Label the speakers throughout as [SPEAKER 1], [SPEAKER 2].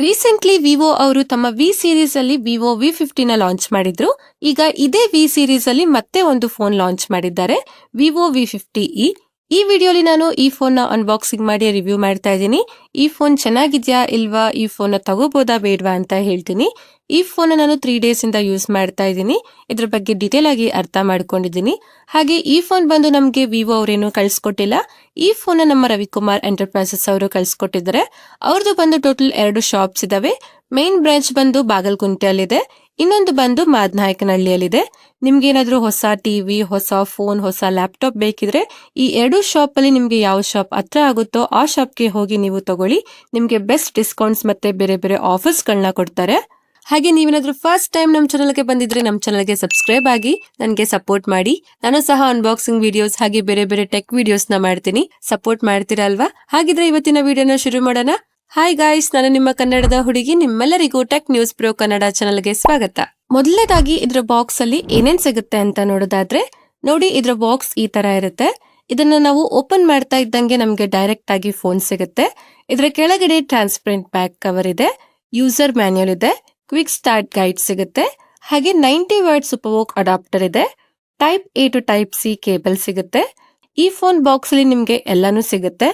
[SPEAKER 1] Recently Vivo ಅವರು ತಮ್ಮ V series ಅಲ್ಲಿ ವಿವೋ ವಿ50 ನ ಲಾಂಚ್ ಮಾಡಿದ್ರು. ಈಗ ಇದೇ ವಿ ಸೀರೀಸ್ ಅಲ್ಲಿ ಮತ್ತೆ ಒಂದು ಫೋನ್ ಲಾಂಚ್ ಮಾಡಿದ್ದಾರೆ, ವಿವೋ ವಿ50ಇ. ಈ ವಿಡಿಯೋಲಿ ನಾನು ಈ ಫೋನ್ ನ ಅನ್ಬಾಕ್ಸಿಂಗ್ ಮಾಡಿ ರಿವ್ಯೂ ಮಾಡ್ತಾ ಇದ್ದೀನಿ. ಈ ಫೋನ್ ಚೆನ್ನಾಗಿದ್ಯಾ ಇಲ್ವಾ, ಈ ಫೋನ್ ನ ತಗೋಬಹುದಾ ಬೇಡವಾ ಅಂತ ಹೇಳ್ತೀನಿ. ಈ ಫೋನ್ ನಾನು 3 ಡೇಸ್ ಇಂದ ಯೂಸ್ ಮಾಡ್ತಾ ಇದ್ದೀನಿ. ಇದ್ರ ಬಗ್ಗೆ ಡೀಟೇಲ್ ಆಗಿ ಅರ್ಥ ಮಾಡ್ಕೊಂಡಿದ್ದೀನಿ. ಹಾಗೆ ಈ ಫೋನ್ ಬಂದು ನಮ್ಗೆ ವಿವೋ ಅವರೇನು ಕಳ್ಸಿಕೊಟ್ಟಿಲ್ಲ. ಈ ಫೋನ್ ನಮ್ಮ ರವಿಕುಮಾರ್ ಎಂಟರ್ಪ್ರೈಸಸ್ ಅವರು ಕಳ್ಸಿಕೊಟ್ಟಿದ್ದಾರೆ. ಅವ್ರದ್ದು ಬಂದು ಟೋಟಲ್ 2 ಶಾಪ್ಸ್ ಇದಾವೆ. ಮೇನ್ ಬ್ರಾಂಚ್ ಬಂದು ಬಾಗಲಕುಂಟೆಯಲ್ಲಿದೆ, ಇನ್ನೊಂದು ಬಂದು ಮಾದನಾಯಕನಹಳ್ಳಿಯಲ್ಲಿದೆ. ನಿಮ್ಗೆ ಏನಾದ್ರೂ ಹೊಸ ಟಿವಿ, ಹೊಸ ಫೋನ್, ಹೊಸ ಲ್ಯಾಪ್ಟಾಪ್ ಬೇಕಿದ್ರೆ ಈ 2 ಶಾಪ್ ಅಲ್ಲಿ ನಿಮ್ಗೆ ಯಾವ ಶಾಪ್ ಹತ್ರ ಆಗುತ್ತೋ ಆ ಶಾಪ್ಗೆ ಹೋಗಿ ನೀವು ತಗೊಳ್ಳಿ. ನಿಮ್ಗೆ ಬೆಸ್ಟ್ ಡಿಸ್ಕೌಂಟ್ಸ್ ಮತ್ತೆ ಬೇರೆ ಬೇರೆ ಆಫರ್ಸ್ ಗಳನ್ನ ಕೊಡ್ತಾರೆ. ಹಾಗೆ ನೀವೇನಾದ್ರೂ ಫಸ್ಟ್ ಟೈಮ್ ನಮ್ಮ ಚಾನಲ್ಗೆ ಬಂದಿದ್ರೆ ನಮ್ಮ ಚಾನಲ್ಗೆ ಸಬ್ಸ್ಕ್ರೈಬ್ ಆಗಿ ನನಗೆ ಸಪೋರ್ಟ್ ಮಾಡಿ. ನಾನು ಸಹ ಅನ್ಬಾಕ್ಸಿಂಗ್ ವಿಡಿಯೋಸ್ ಹಾಗೆ ಬೇರೆ ಬೇರೆ ಟೆಕ್ ವಿಡಿಯೋಸ್ ನ ಮಾಡ್ತೀನಿ. ಸಪೋರ್ಟ್ ಮಾಡ್ತೀರಾ ಅಲ್ವಾ? ಹಾಗಿದ್ರೆ ಇವತ್ತಿನ ವಿಡಿಯೋನ ಶುರು ಮಾಡೋಣ. ಹಾಯ್ ಗಾಯ್ಸ್, ನಾನು ನಿಮ್ಮ ಕನ್ನಡದ ಹುಡುಗಿ. ನಿಮ್ಮೆಲ್ಲರಿಗೂ ಟೆಕ್ ನ್ಯೂಸ್ ಪ್ರೋ ಕನ್ನಡ ಚಾನಲ್ಗೆ ಸ್ವಾಗತ. ಮೊದಲನೇದಾಗಿ ಇದ್ರ ಬಾಕ್ಸ್ ಅಲ್ಲಿ ಏನೇನ್ ಸಿಗುತ್ತೆ ಅಂತ ನೋಡೋದಾದ್ರೆ, ನೋಡಿ ಇದ್ರ ಬಾಕ್ಸ್ ಈ ತರ ಇರುತ್ತೆ. ಇದನ್ನ ನಾವು ಓಪನ್ ಮಾಡ್ತಾ ಇದ್ದಂಗೆ ನಮ್ಗೆ ಡೈರೆಕ್ಟ್ ಆಗಿ ಫೋನ್ ಸಿಗುತ್ತೆ. ಇದ್ರ ಕೆಳಗಡೆ ಟ್ರಾನ್ಸ್ಪರೆಂಟ್ ಬ್ಯಾಕ್ ಕವರ್ ಇದೆ, ಯೂಸರ್ ಮ್ಯಾನ್ಯುಯಲ್ ಇದೆ, ಕ್ವಿಕ್ ಸ್ಟಾರ್ಟ್ ಗೈಡ್ ಸಿಗುತ್ತೆ, ಹಾಗೆ 90 ವಾಟ್ಸ್ ಉಪವೋಕ್ ಅಡಾಪ್ಟರ್ ಇದೆ, type A to type C cable ಸಿಗುತ್ತೆ. ಈ ಫೋನ್ ಬಾಕ್ಸ್ ಅಲ್ಲಿ ನಿಮ್ಗೆ ಎಲ್ಲಾನು ಸಿಗುತ್ತೆ.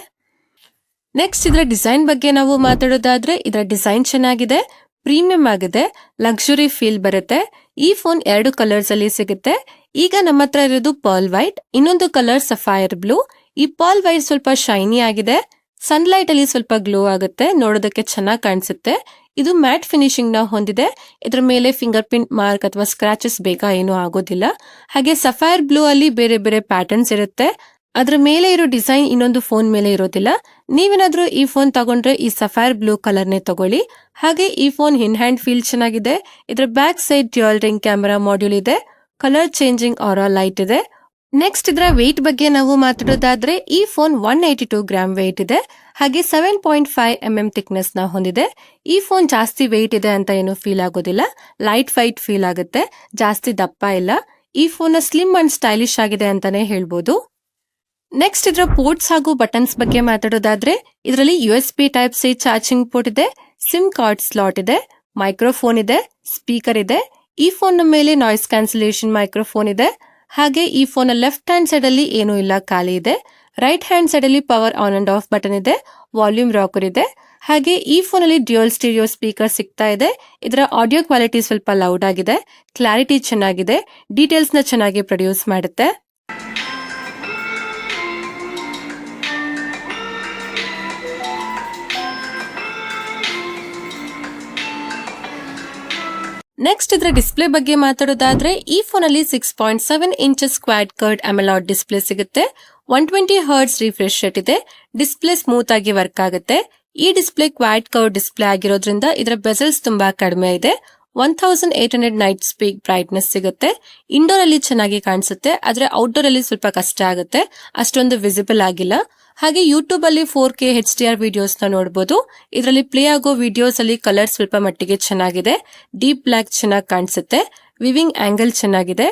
[SPEAKER 1] ನೆಕ್ಸ್ಟ್ ಇದರ ಡಿಸೈನ್ ಬಗ್ಗೆ ನಾವು ಮಾತಾಡೋದಾದ್ರೆ, ಇದರ ಡಿಸೈನ್ ಚೆನ್ನಾಗಿದೆ, ಪ್ರೀಮಿಯಂ ಆಗಿದೆ, ಲಕ್ಸುರಿ ಫೀಲ್ ಬರುತ್ತೆ. ಈ ಫೋನ್ 2 ಕಲರ್ಸ್ ಅಲ್ಲಿ ಸಿಗುತ್ತೆ. ಈಗ ನಮ್ಮ ಹತ್ರ ಇರೋದು ಪರ್ಲ್ ವೈಟ್, ಇನ್ನೊಂದು ಕಲರ್ ಸಫೈರ್ ಬ್ಲೂ. ಈ ಪರ್ಲ್ ವೈಟ್ ಸ್ವಲ್ಪ ಶೈನಿ ಆಗಿದೆ, ಸನ್ಲೈಟ್ ಅಲ್ಲಿ ಸ್ವಲ್ಪ ಗ್ಲೋ ಆಗುತ್ತೆ, ನೋಡೋದಕ್ಕೆ ಚೆನ್ನಾಗಿ ಕಾಣಿಸುತ್ತೆ. ಇದು ಮ್ಯಾಟ್ ಫಿನಿಶಿಂಗ್ ನ ಹೊಂದಿದೆ. ಇದರ ಮೇಲೆ ಫಿಂಗರ್ ಪ್ರಿಂಟ್ ಮಾರ್ಕ್ ಅಥವಾ ಸ್ಕ್ರಾಚಸ್ ಬೇಗ ಏನೂ ಆಗೋದಿಲ್ಲ. ಹಾಗೆ ಸಫೈರ್ ಬ್ಲೂ ಅಲ್ಲಿ ಬೇರೆ ಬೇರೆ ಪ್ಯಾಟರ್ನ್ಸ್ ಇರುತ್ತೆ. ಅದ್ರ ಮೇಲೆ ಇರೋ ಡಿಸೈನ್ ಇನ್ನೊಂದು ಫೋನ್ ಮೇಲೆ ಇರೋದಿಲ್ಲ. ನೀವೇನಾದ್ರೂ ಈ ಫೋನ್ ತಗೊಂಡ್ರೆ ಈ ಸಫೈರ್ ಬ್ಲೂ ಕಲರ್ ನೇ ತಗೊಳ್ಳಿ. ಹಾಗೆ ಈ ಫೋನ್ ಇನ್ ಹ್ಯಾಂಡ್ ಫೀಲ್ ಚೆನ್ನಾಗಿದೆ. ಇದರ back side dual ring camera module ಇದೆ, ಕಲರ್ ಚೇಂಜಿಂಗ್ ಆರಾ ಲೈಟ್ ಇದೆ. ನೆಕ್ಸ್ಟ್ ಇದರ ವೇಟ್ ಬಗ್ಗೆ ನಾವು ಮಾತಾಡೋದಾದ್ರೆ, ಈ ಫೋನ್ 182 ಗ್ರಾಮ್ ವೇಟ್ ಇದೆ, ಹಾಗೆ 7.5 mm ಥಿಕ್ನೆಸ್ ನ ಹೊಂದಿದೆ. ಈ ಫೋನ್ ಜಾಸ್ತಿ ವೇಟ್ ಇದೆ ಅಂತ ಏನು ಫೀಲ್ ಆಗೋದಿಲ್ಲ, ಲೈಟ್ ವೈಟ್ ಫೀಲ್ ಆಗುತ್ತೆ, ಜಾಸ್ತಿ ದಪ್ಪ ಇಲ್ಲ. ಈ ಫೋನ್ ಸ್ಲಿಮ್ ಅಂಡ್ ಸ್ಟೈಲಿಶ್ ಆಗಿದೆ ಅಂತಾನೆ ಹೇಳ್ಬೋದು. ನೆಕ್ಸ್ಟ್ ಇದರ ಪೋರ್ಟ್ಸ್ ಹಾಗೂ ಬಟನ್ಸ್ ಬಗ್ಗೆ ಮಾತಾಡೋದಾದ್ರೆ, ಇದರಲ್ಲಿ USB type C charging port ಇದೆ, ಸಿಮ್ ಕಾರ್ಡ್ ಸ್ಲಾಟ್ ಇದೆ, ಮೈಕ್ರೋಫೋನ್ ಇದೆ, ಸ್ಪೀಕರ್ ಇದೆ. ಈ ಫೋನ್ ನ ಮೇಲೆ ನಾಯ್ಸ್ ಕ್ಯಾನ್ಸಲೇಷನ್ ಮೈಕ್ರೋಫೋನ್ ಇದೆ. ಹಾಗೆ ಈ ಫೋನ್ ಲೆಫ್ಟ್ ಹ್ಯಾಂಡ್ ಸೈಡ್ ಅಲ್ಲಿ ಏನೂ ಇಲ್ಲ, ಖಾಲಿ ಇದೆ. ರೈಟ್ ಹ್ಯಾಂಡ್ ಸೈಡ್ ಅಲ್ಲಿ power on and of button ಇದೆ, ವಾಲ್ಯೂಮ್ ರಾಕರ್ ಇದೆ. ಹಾಗೆ ಈ ಫೋನ್ ಅಲ್ಲಿ ಡ್ಯುಯಲ್ ಸ್ಟೀರಿಯೋ ಸ್ಪೀಕರ್ ಸಿಗ್ತಾ ಇದೆ. ಇದರ ಆಡಿಯೋ ಕ್ವಾಲಿಟಿ ಸ್ವಲ್ಪ ಲೌಡ್ ಆಗಿದೆ, ಕ್ಲಾರಿಟಿ ಚೆನ್ನಾಗಿದೆ, ಡೀಟೇಲ್ಸ್ ನ ಚೆನ್ನಾಗಿ ಪ್ರೊಡ್ಯೂಸ್ ಮಾಡುತ್ತೆ. ನೆಕ್ಸ್ಟ್ ಇದರ ಡಿಸ್ಪ್ಲೇ ಬಗ್ಗೆ ಮಾತಾಡೋದಾದ್ರೆ, ಈ ಫೋನ್ ಅಲ್ಲಿ 6.7 ಇಂಚಸ್ ಕ್ವಾಡ್ ಕರ್ಡ್ ಅಮೆಲಾಯ್ಡ್ ಡಿಸ್ಪ್ಲೇ ಸಿಗುತ್ತೆ. 120 ಹರ್ಟ್ಸ್ ರಿಫ್ರೆಶ್ ರೇಟ್ ಇದೆ. ಡಿಸ್ಪ್ಲೇ ಸ್ಮೂತ್ ಆಗಿ ವರ್ಕ್ ಆಗುತ್ತೆ. ಈ ಡಿಸ್ಪ್ಲೇ ಕ್ವಾಡ್ ಕರ್ಡ್ ಡಿಸ್ಪ್ಲೇ ಆಗಿರೋದ್ರಿಂದ ಇದರ ಬೆಸಲ್ಸ್ ತುಂಬಾ ಕಡಿಮೆ ಇದೆ. 1800 ನೈಟ್ ಸ್ಪೀಕ್ ಬ್ರೈಟ್ನೆಸ್ ಸಿಗುತ್ತೆ. ಇಂಡೋರ್ ಅಲ್ಲಿ ಚೆನ್ನಾಗಿ ಕಾಣಿಸುತ್ತೆ, ಆದ್ರೆ ಔಟ್ಡೋರ್ ಅಲ್ಲಿ ಸ್ವಲ್ಪ ಕಷ್ಟ ಆಗುತ್ತೆ, ಅಷ್ಟೊಂದು ವಿಸಿಬಲ್ ಆಗಿಲ್ಲ. ಹಾಗೆ ಯೂಟ್ಯೂಬ್ ಅಲ್ಲಿ 4K HDR ವಿಡಿಯೋಸ್ ನ ನೋಡಬಹುದು. ಇದರಲ್ಲಿ ಪ್ಲೇ ಆಗೋ ವಿಡಿಯೋಸ್ ಅಲ್ಲಿ ಕಲರ್ ಸ್ವಲ್ಪ ಮಟ್ಟಿಗೆ ಚೆನ್ನಾಗಿದೆ, ಡೀಪ್ ಬ್ಲಾಕ್ ಚೆನ್ನಾಗಿ ಕಾಣಿಸುತ್ತೆ, ವಿವಿಂಗ್ ಆಂಗಲ್ ಚೆನ್ನಾಗಿದೆ,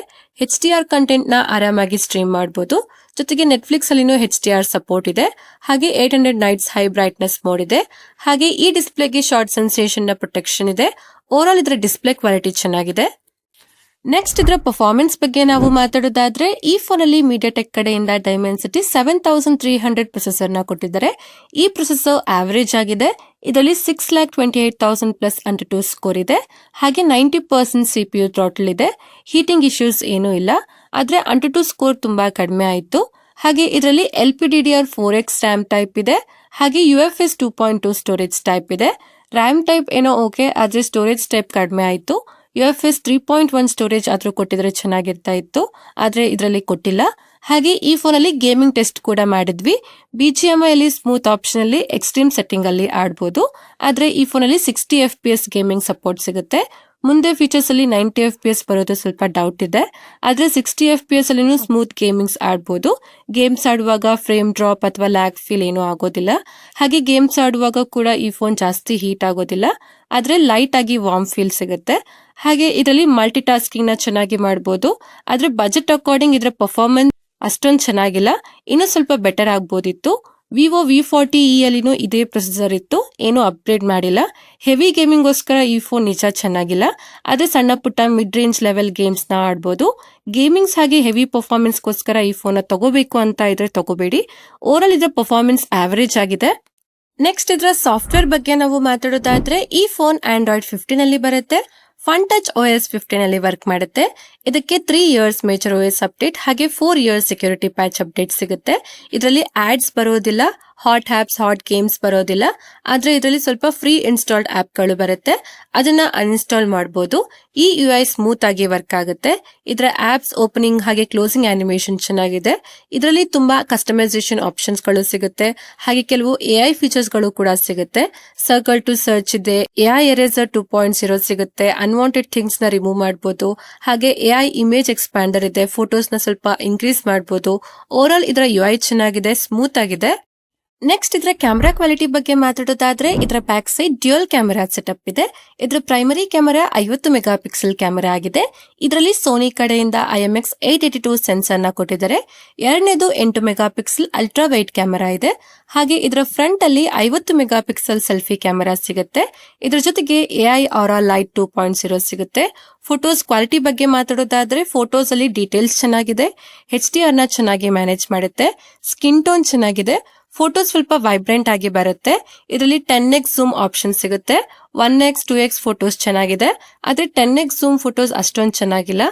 [SPEAKER 1] HDR ಕಂಟೆಂಟ್ ನ ಆರಾಮಾಗಿ ಸ್ಟ್ರೀಮ್ ಮಾಡಬಹುದು. ಜೊತೆಗೆ ನೆಟ್ಫ್ಲಿಕ್ಸ್ ಅಲ್ಲಿನೂ HDR ಸಪೋರ್ಟ್ ಇದೆ. ಹಾಗೆ 800 ನೈಟ್ಸ್ ಹೈ ಬ್ರೈಟ್ನೆಸ್ ಮೋಡ್ ಇದೆ. ಹಾಗೆ ಈ ಡಿಸ್ಪ್ಲೇಗೆ ಶಾರ್ಟ್ ಸೆನ್ಸೇಷನ್ ನ ಪ್ರೊಟೆಕ್ಷನ್ ಇದೆ. ಓವರ್ ಆಲ್ ಇದರ ಡಿಸ್ಪ್ಲೇ ಕ್ವಾಲಿಟಿ ಚೆನ್ನಾಗಿದೆ. ನೆಕ್ಸ್ಟ್ ಇದರ ಪರ್ಫಾರ್ಮೆನ್ಸ್ ಬಗ್ಗೆ ನಾವು ಮಾತಾಡೋದಾದ್ರೆ, ಈ ಫೋನ್ ಅಲ್ಲಿ ಮೀಡಿಯಾಟೆಕ್ ಕಡೆಯಿಂದ ಡೈಮೆನ್ಸಿಟಿ 7300 ಪ್ರೊಸೆಸರ್ ನ ಕೊಟ್ಟಿದ್ದಾರೆ. ಈ ಪ್ರೊಸೆಸರ್ ಆವರೇಜ್ ಆಗಿದೆ. ಇದರಲ್ಲಿ 6,28,000 ಪ್ಲಸ್ ಅಂಟು ಸ್ಕೋರ್ ಇದೆ. ಹಾಗೆ 90% CPU ಥ್ರಾಟಲ್ ಇದೆ. ಹೀಟಿಂಗ್ ಇಶ್ಯೂಸ್ ಏನೂ ಇಲ್ಲ, ಆದ್ರೆ ಅಂಟು ಸ್ಕೋರ್ ತುಂಬಾ ಕಡಿಮೆ ಆಯಿತು. ಹಾಗೆ ಇದರಲ್ಲಿ LPDDR4X ರ್ಯಾಮ್ ಟೈಪ್ ಇದೆ. ಹಾಗೆ UFS 2.2 ಸ್ಟೋರೇಜ್ ಟೈಪ್ ಇದೆ. ರ್ಯಾಮ್ ಟೈಪ್ ಏನೋ ಓಕೆ, ಆದ್ರೆ ಸ್ಟೋರೇಜ್ ಟೈಪ್ ಕಡಿಮೆ ಆಯಿತು. UFS 3.1 ಸ್ಟೋರೇಜ್ ಆದ್ರೂ ಕೊಟ್ಟಿದ್ರೆ ಚೆನ್ನಾಗಿರ್ತಾ ಇತ್ತು, ಆದ್ರೆ ಇದರಲ್ಲಿ ಕೊಟ್ಟಿಲ್ಲ. ಹಾಗೆ ಈ ಫೋನ್ ಅಲ್ಲಿ ಗೇಮಿಂಗ್ ಟೆಸ್ಟ್ ಕೂಡ ಮಾಡಿದ್ವಿ. BGMI ಅಲ್ಲಿ ಸ್ಮೂತ್ ಆಪ್ಷನ್ ಅಲ್ಲಿ ಎಕ್ಸ್ಟ್ರೀಮ್ ಸೆಟ್ಟಿಂಗ್ ಅಲ್ಲಿ ಆಡಬಹುದು, ಆದ್ರೆ ಈ ಫೋನ್ ಅಲ್ಲಿ 60 FPS ಗೇಮಿಂಗ್ ಸಪೋರ್ಟ್ ಸಿಗುತ್ತೆ. ಮುಂದೆ ಫೀಚರ್ಸ್ ಅಲ್ಲಿ 90 FPS ಬರೋದು ಸ್ವಲ್ಪ ಡೌಟ್ ಇದೆ, ಆದ್ರೆ 60 FPS ಅಲ್ಲಿನೂ ಸ್ಮೂತ್ ಗೇಮಿಂಗ್ಸ್ ಆಡಬಹುದು. ಗೇಮ್ಸ್ ಆಡುವಾಗ ಫ್ರೇಮ್ ಡ್ರಾಪ್ ಅಥವಾ ಲ್ಯಾಗ್ ಫೀಲ್ ಏನೂ ಆಗೋದಿಲ್ಲ. ಹಾಗೆ ಗೇಮ್ಸ್ ಆಡುವಾಗ ಕೂಡ ಈ ಫೋನ್ ಜಾಸ್ತಿ ಹೀಟ್ ಆಗೋದಿಲ್ಲ, ಆದ್ರೆ ಲೈಟ್ ಆಗಿ ವಾರ್ಮ್ ಫೀಲ್ ಸಿಗುತ್ತೆ. ಹಾಗೆ ಇದರಲ್ಲಿ ಮಲ್ಟಿ ಟಾಸ್ಕಿಂಗ್ ನ ಚೆನ್ನಾಗಿ ಮಾಡಬಹುದು, ಆದ್ರೆ ಬಜೆಟ್ ಅಕಾರ್ಡಿಂಗ್ ಇದರ ಪರ್ಫಾರ್ಮೆನ್ಸ್ ಅಷ್ಟೊಂದು ಚೆನ್ನಾಗಿಲ್ಲ, ಇನ್ನೂ ಸ್ವಲ್ಪ ಬೆಟರ್ ಆಗ್ಬೋದಿತ್ತು. ವಿವೋ V40e ಅಲ್ಲಿನೂ ಇದೇ ಪ್ರೊಸೆಸರ್ ಇತ್ತು, ಏನೂ ಅಪ್ಗ್ರೇಡ್ ಮಾಡಿಲ್ಲ. ಹೆವಿ ಗೇಮಿಂಗ್ಗೋಸ್ಕರ ಈ ಫೋನ್ ನಿಜ ಚೆನ್ನಾಗಿಲ್ಲ. ಅದೇ ಸಣ್ಣ ಪುಟ್ಟ ಮಿಡ್ ರೇಂಜ್ ಲೆವೆಲ್ ಗೇಮ್ಸ್ನ ಆಡ್ಬೋದು. ಗೇಮಿಂಗ್ಸ್ ಹಾಗೆ ಹೆವಿ ಪರ್ಫಾರ್ಮೆನ್ಸ್ಗೋಸ್ಕರ ಈ ಫೋನ್ನ ತಗೋಬೇಕು ಅಂತ ಇದ್ರೆ ತಗೋಬೇಡಿ. ಓವರಾಲ್ ಇದರ ಪರ್ಫಾರ್ಮೆನ್ಸ್ ಆವರೇಜ್ ಆಗಿದೆ. ನೆಕ್ಸ್ಟ್ ಇದರ ಸಾಫ್ಟ್ವೇರ್ ಬಗ್ಗೆ ನಾವು ಮಾತಾಡೋದಾದ್ರೆ ಈ ಫೋನ್ ಆಂಡ್ರಾಯ್ಡ್ 15 ಅಲ್ಲಿ ಬರುತ್ತೆ. ಫನ್ ಟಚ್ OS 15 ಅಲ್ಲಿ ವರ್ಕ್ ಮಾಡುತ್ತೆ. ಇದಕ್ಕೆ 3 ಇಯರ್ಸ್ ಮೇಜರ್ OS ಅಪ್ಡೇಟ್ ಹಾಗೆ 4 ಇಯರ್ಸ್ ಸೆಕ್ಯೂರಿಟಿ ಪ್ಯಾಚ್ ಅಪ್ಡೇಟ್ ಸಿಗುತ್ತೆ. ಇದರಲ್ಲಿ ಆಡ್ಸ್ ಬರೋದಿಲ್ಲ, ಹಾಟ್ ಆಪ್ಸ್, ಹಾಟ್ ಗೇಮ್ಸ್ ಬರೋದಿಲ್ಲ. ಆದ್ರೆ ಇದರಲ್ಲಿ ಸ್ವಲ್ಪ ಫ್ರೀ ಇನ್ಸ್ಟಾಲ್ಡ್ ಆಪ್ಗಳು ಬರುತ್ತೆ, ಅದನ್ನ ಅನ್ಇನ್ಸ್ಟಾಲ್ ಮಾಡಬಹುದು. ಈ UI ಸ್ಮೂತ್ ಆಗಿ ವರ್ಕ್ ಆಗುತ್ತೆ. ಇದರ ಆಪ್ಸ್ ಓಪನಿಂಗ್ ಹಾಗೆ ಕ್ಲೋಸಿಂಗ್ ಆನಿಮೇಷನ್ ಚೆನ್ನಾಗಿದೆ. ಇದರಲ್ಲಿ ತುಂಬಾ ಕಸ್ಟಮೈಸೇಷನ್ ಆಪ್ಷನ್ಸ್ ಗಳು ಸಿಗುತ್ತೆ, ಹಾಗೆ ಕೆಲವು AI ಫೀಚರ್ಸ್ ಗಳು ಕೂಡ ಸಿಗುತ್ತೆ. ಸರ್ಕಲ್ ಟು ಸರ್ಚ್ ಇದೆ, AI ಎರೇಸರ್ 2.0 ಸಿಗುತ್ತೆ, ಅನ್ವಾಂಟೆಡ್ ಥಿಂಗ್ಸ್ ನ ರಿಮೂವ್ ಮಾಡಬಹುದು, ಹಾಗೆ AI ಇಮೇಜ್ ಎಕ್ಸ್ಪಾಂಡರ್ ಇದೆ, ಫೋಟೋಸ್ ನ ಸ್ವಲ್ಪ ಇನ್ಕ್ರೀಸ್ ಮಾಡಬಹುದು. ಓವರ್ ಆಲ್ ಇದರ UI ಚೆನ್ನಾಗಿದೆ, ಸ್ಮೂತ್ ಆಗಿದೆ. ನೆಕ್ಸ್ಟ್ ಇದರ ಕ್ಯಾಮೆರಾ ಕ್ವಾಲಿಟಿ ಬಗ್ಗೆ ಮಾತಾಡೋದಾದ್ರೆ ಇದರ back side dual camera setup ಇದೆ. ಇದರ primary camera 50 mega pixel camera ಆಗಿದೆ. ಇದರಲ್ಲಿ ಸೋನಿ ಕಡೆಯಿಂದ IMX 882 ಸೆನ್ಸರ್ ನ ಕೊಟ್ಟಿದ್ದಾರೆ. ಎರಡನೇದು 8 mega pixel ultra wide camera ಇದೆ. ಹಾಗೆ ಇದರ ಫ್ರಂಟ್ ಅಲ್ಲಿ 50 ಮೆಗಾ ಪಿಕ್ಸೆಲ್ ಸೆಲ್ಫಿ ಕ್ಯಾಮೆರಾ ಸಿಗುತ್ತೆ. ಇದರ ಜೊತೆಗೆ AI ಆರಾ ಲೈಟ್ 2.0 ಸಿಗುತ್ತೆ. ಫೋಟೋಸ್ ಕ್ವಾಲಿಟಿ ಬಗ್ಗೆ ಮಾತಾಡೋದಾದ್ರೆ ಫೋಟೋಸ್ ಅಲ್ಲಿ ಡೀಟೇಲ್ಸ್ ಚೆನ್ನಾಗಿದೆ, HDR ನ ಚೆನ್ನಾಗಿ ಮ್ಯಾನೇಜ್ ಮಾಡುತ್ತೆ, ಸ್ಕಿನ್ ಟೋನ್ ಚೆನ್ನಾಗಿದೆ, ಫೋಟೋಸ್ ಸ್ವಲ್ಪ ವೈಬ್ರೆಂಟ್ ಆಗಿ ಬರುತ್ತೆ. ಇದರಲ್ಲಿ 10x ಝೂಮ್ ಆಪ್ಷನ್ ಸಿಗುತ್ತೆ. 1x 2x ಫೋಟೋಸ್ ಚೆನ್ನಾಗಿದೆ, ಆದ್ರೆ 10x ಝೂಮ್ ಫೋಟೋಸ್ ಅಷ್ಟೊಂದು ಚೆನ್ನಾಗಿಲ್ಲ.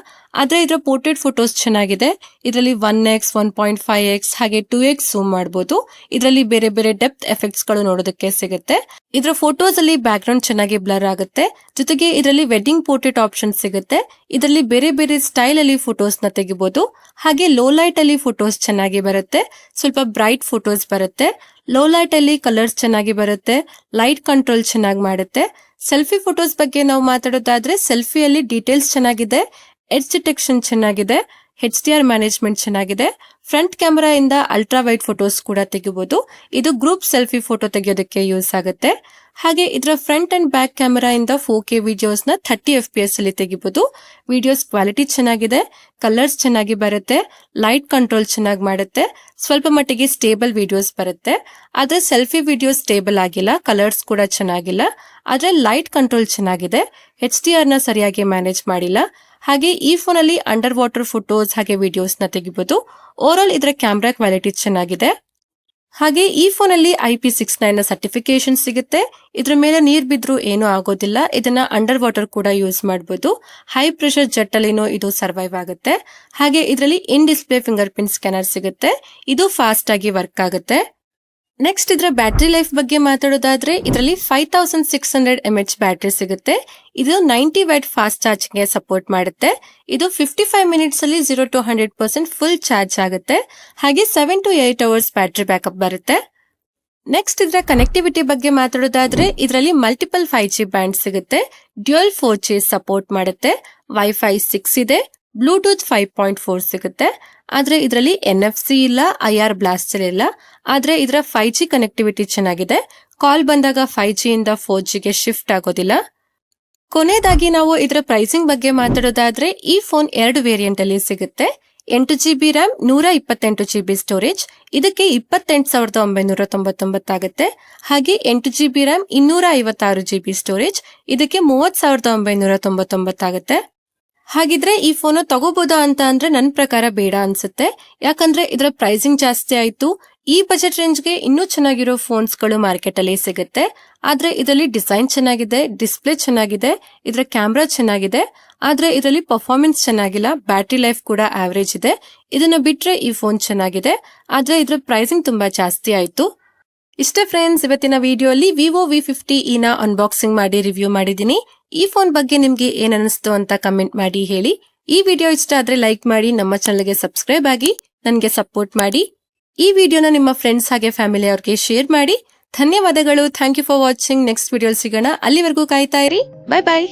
[SPEAKER 1] ಆದ್ರೆ ಇದರ ಪೋರ್ಟ್ರೇಟ್ ಫೋಟೋಸ್ ಚೆನ್ನಾಗಿದೆ. ಇದರಲ್ಲಿ 1x 1.5x ಹಾಗೆ 2x ಝೂಮ್ ಮಾಡಬಹುದು. ಇದರಲ್ಲಿ ಬೇರೆ ಬೇರೆ ಡೆಪ್ತ್ ಎಫೆಕ್ಟ್ಸ್ ಗಳು ನೋಡೋದಕ್ಕೆ ಸಿಗುತ್ತೆ. ಇದರ ಫೋಟೋಸ್ ಅಲ್ಲಿ ಬ್ಯಾಕ್ ಗ್ರೌಂಡ್ ಚೆನ್ನಾಗಿ ಬ್ಲರ್ ಆಗುತ್ತೆ. ಜೊತೆಗೆ ಇದರಲ್ಲಿ ವೆಡ್ಡಿಂಗ್ ಪೋರ್ಟ್ರೇಟ್ ಆಪ್ಷನ್ ಸಿಗುತ್ತೆ. ಇದರಲ್ಲಿ ಬೇರೆ ಬೇರೆ ಸ್ಟೈಲ್ ಅಲ್ಲಿ ಫೋಟೋಸ್ ನ ತೆಗಿಬಹುದು. ಹಾಗೆ ಲೋ ಲೈಟ್ ಅಲ್ಲಿ ಫೋಟೋಸ್ ಚೆನ್ನಾಗಿ ಬರುತ್ತೆ, ಸ್ವಲ್ಪ ಬ್ರೈಟ್ ಫೋಟೋಸ್ ಬರುತ್ತೆ. ಲೋ ಲೈಟ್ ಅಲ್ಲಿ ಕಲರ್ಸ್ ಚೆನ್ನಾಗಿ ಬರುತ್ತೆ, ಲೈಟ್ ಕಂಟ್ರೋಲ್ ಚೆನ್ನಾಗಿ ಮಾಡುತ್ತೆ. ಸೆಲ್ಫಿ ಫೋಟೋಸ್ ಬಗ್ಗೆ ನಾವು ಮಾತಾಡೋದಾದ್ರೆ ಸೆಲ್ಫಿಯಲ್ಲಿ ಡೀಟೇಲ್ಸ್ ಚೆನ್ನಾಗಿದೆ, ಎಡ್ಜ್ ಡಿಟೆಕ್ಷನ್ ಚೆನ್ನಾಗಿದೆ, HDR ಮ್ಯಾನೇಜ್ಮೆಂಟ್ ಚೆನ್ನಾಗಿದೆ. ಫ್ರಂಟ್ ಕ್ಯಾಮೆರಾ ಇಂದ ಅಲ್ಟ್ರಾ ವೈಡ್ ಫೋಟೋಸ್ ಕೂಡ ತೆಗಿಬಹುದು. ಇದು ಗ್ರೂಪ್ ಸೆಲ್ಫಿ ಫೋಟೋ ತೆಗೆಯೋದಕ್ಕೆ ಯೂಸ್ ಆಗುತ್ತೆ. ಹಾಗೆ ಇದರ ಫ್ರಂಟ್ ಅಂಡ್ ಬ್ಯಾಕ್ ಕ್ಯಾಮೆರಾ ಇಂದ 4K ವಿಡಿಯೋಸ್ ನ 30 FPS ಅಲ್ಲಿ ತೆಗಿಬಹುದು. ವಿಡಿಯೋಸ್ ಕ್ವಾಲಿಟಿ ಚೆನ್ನಾಗಿದೆ, ಕಲರ್ಸ್ ಚೆನ್ನಾಗಿ ಬರುತ್ತೆ, ಲೈಟ್ ಕಂಟ್ರೋಲ್ ಚೆನ್ನಾಗಿ ಮಾಡುತ್ತೆ, ಸ್ವಲ್ಪ ಮಟ್ಟಿಗೆ ಸ್ಟೇಬಲ್ ವಿಡಿಯೋಸ್ ಬರುತ್ತೆ. ಆದ್ರೆ ಸೆಲ್ಫಿ ವಿಡಿಯೋಸ್ ಸ್ಟೇಬಲ್ ಆಗಿಲ್ಲ, ಕಲರ್ಸ್ ಕೂಡ ಚೆನ್ನಾಗಿಲ್ಲ. ಆದ್ರೆ ಲೈಟ್ ಕಂಟ್ರೋಲ್ ಚೆನ್ನಾಗಿದೆ, HDR ನ ಸರಿಯಾಗಿ ಮ್ಯಾನೇಜ್ ಮಾಡಿಲ್ಲ. ಹಾಗೆ ಈ ಫೋನ್ ಅಲ್ಲಿ ಅಂಡರ್ ವಾಟರ್ ಫೋಟೋಸ್ ಹಾಗೆ ವಿಡಿಯೋಸ್ ನ ತೆಗಿಬಹುದು. ಓವರ್ ಆಲ್ ಇದರ ಕ್ಯಾಮೆರಾ ಕ್ವಾಲಿಟಿ ಚೆನ್ನಾಗಿದೆ. ಹಾಗೆ ಈ ಫೋನ್ ಅಲ್ಲಿ IP69 ನ ಸರ್ಟಿಫಿಕೇಶನ್ ಸಿಗುತ್ತೆ. ಇದ್ರ ಮೇಲೆ ನೀರ್ ಬಿದ್ರೂ ಏನೂ ಆಗೋದಿಲ್ಲ. ಇದನ್ನ ಅಂಡರ್ ವಾಟರ್ ಕೂಡ ಯೂಸ್ ಮಾಡಬಹುದು. ಹೈ ಪ್ರೆಷರ್ ಜೆಟ್ ಅಲ್ಲಿನೂ ಇದು ಸರ್ವೈವ್ ಆಗುತ್ತೆ. ಹಾಗೆ ಇದರಲ್ಲಿ ಇನ್ ಡಿಸ್ಪ್ಲೇ ಫಿಂಗರ್ ಪ್ರಿಂಟ್ ಸ್ಕ್ಯಾನರ್ ಸಿಗುತ್ತೆ. ಇದು ಫಾಸ್ಟ್ ಆಗಿ ವರ್ಕ್ ಆಗುತ್ತೆ. ನೆಕ್ಸ್ಟ್ ಇದರ ಬ್ಯಾಟರಿ ಲೈಫ್ ಬಗ್ಗೆ ಮಾತಾಡೋದಾದ್ರೆ ಇದರಲ್ಲಿ 5600 mAh ಬ್ಯಾಟರಿ ಸಿಗುತ್ತೆ. ಇದು 90 ವ್ಯಾಟ್ ಫಾಸ್ಟ್ ಚಾರ್ಜಿಂಗ್ ಗೆ ಸಪೋರ್ಟ್ ಮಾಡುತ್ತೆ. ಇದು 55 ಮಿನಿಟ್ಸ್ ಅಲ್ಲಿ 0 to 100% ಫುಲ್ ಚಾರ್ಜ್ ಆಗುತ್ತೆ. ಹಾಗೆ 7 to 8 ಅವರ್ಸ್ ಬ್ಯಾಟರಿ ಬ್ಯಾಕಪ್ ಬರುತ್ತೆ. ನೆಕ್ಸ್ಟ್ ಇದರ ಕನೆಕ್ಟಿವಿಟಿ ಬಗ್ಗೆ ಮಾತಾಡೋದಾದ್ರೆ ಇದರಲ್ಲಿ ಮಲ್ಟಿಪಲ್ 5G ಬ್ಯಾಂಡ್ ಸಿಗುತ್ತೆ, ಡ್ಯುಯಲ್ 4G ಸಪೋರ್ಟ್ ಮಾಡುತ್ತೆ, ವೈಫೈ 6 ಇದೆ, ಬ್ಲೂಟೂತ್ 5.4 ಸಿಗುತ್ತೆ. ಆದ್ರೆ ಇದರಲ್ಲಿ NFC ಇಲ್ಲ, IR ಬ್ಲಾಸ್ಟರ್ ಇಲ್ಲ. ಆದ್ರೆ ಇದರ 5G ಕನೆಕ್ಟಿವಿಟಿ ಚೆನ್ನಾಗಿದೆ. ಕಾಲ್ ಬಂದಾಗ 5G ಇಂದ 4G ಗೆ ಶಿಫ್ಟ್ ಆಗೋದಿಲ್ಲ. ಕೊನೆಯದಾಗಿ ನಾವು ಇದರ ಪ್ರೈಸಿಂಗ್ ಬಗ್ಗೆ ಮಾತಾಡೋದಾದ್ರೆ ಈ ಫೋನ್ 2 ವೇರಿಯಂಟ್ ಅಲ್ಲಿ ಸಿಗುತ್ತೆ. 8GB RAM 128GB ಸ್ಟೋರೇಜ್, ಇದಕ್ಕೆ 28,999 ಆಗುತ್ತೆ. ಹಾಗೆ 8GB RAM 256GB ಸ್ಟೋರೇಜ್, ಇದಕ್ಕೆ 30,999 ಆಗುತ್ತೆ. ಹಾಗಿದ್ರೆ ಈ ಫೋನ್ ತಗೋಬಹುದಾ ಅಂತ ಅಂದ್ರೆ ನನ್ನ ಪ್ರಕಾರ ಬೇಡ ಅನ್ಸುತ್ತೆ. ಯಾಕಂದ್ರೆ ಇದರ ಪ್ರೈಸಿಂಗ್ ಜಾಸ್ತಿ ಆಯ್ತು. ಈ ಬಜೆಟ್ ರೇಂಜ್ ಗೆ ಇನ್ನೂ ಚೆನ್ನಾಗಿರೋ ಫೋನ್ಸ್ ಗಳು ಮಾರ್ಕೆಟ್ ಅಲ್ಲಿ ಸಿಗುತ್ತೆ. ಆದ್ರೆ ಇದರಲ್ಲಿ ಡಿಸೈನ್ ಚೆನ್ನಾಗಿದೆ, ಡಿಸ್ಪ್ಲೇ ಚೆನ್ನಾಗಿದೆ, ಇದರ ಕ್ಯಾಮ್ರಾ ಚೆನ್ನಾಗಿದೆ. ಆದ್ರೆ ಇದರಲ್ಲಿ ಪರ್ಫಾರ್ಮೆನ್ಸ್ ಚೆನ್ನಾಗಿಲ್ಲ, ಬ್ಯಾಟರಿ ಲೈಫ್ ಕೂಡ ಆವರೇಜ್ ಇದೆ. ಇದನ್ನ ಬಿಟ್ರೆ ಈ ಫೋನ್ ಚೆನ್ನಾಗಿದೆ, ಆದ್ರೆ ಇದರ ಪ್ರೈಸಿಂಗ್ ತುಂಬಾ ಜಾಸ್ತಿ ಆಯ್ತು. ಇಷ್ಟೇ ಫ್ರೆಂಡ್ಸ್, ಇವತ್ತಿನ ವಿಡಿಯೋ ಅಲ್ಲಿ ವಿವೋ V50e ನ ಅನ್ಬಾಕ್ಸಿಂಗ್ ಮಾಡಿ ರಿವ್ಯೂ ಮಾಡಿದೀನಿ. ಈ ಫೋನ್ ಬಗ್ಗೆ ನಿಮ್ಗೆ ಏನ್ ಅನಿಸ್ತು ಅಂತ ಕಮೆಂಟ್ ಮಾಡಿ ಹೇಳಿ. ಈ ವಿಡಿಯೋ ಇಷ್ಟ ಆದ್ರೆ ಲೈಕ್ ಮಾಡಿ, ನಮ್ಮ ಚಾನಲ್ಗೆ ಸಬ್ಸ್ಕ್ರೈಬ್ ಆಗಿ ನನಗೆ ಸಪೋರ್ಟ್ ಮಾಡಿ. ಈ ವಿಡಿಯೋನ ನಿಮ್ಮ ಫ್ರೆಂಡ್ಸ್ ಹಾಗೆ ಫ್ಯಾಮಿಲಿ ಅವ್ರಿಗೆ ಶೇರ್ ಮಾಡಿ. ಧನ್ಯವಾದಗಳು. Thank you for watching. Next video ಸಿಗೋಣ. ಅಲ್ಲಿವರೆಗೂ ಕಾಯ್ತಾ ಇರಿ. Bye by.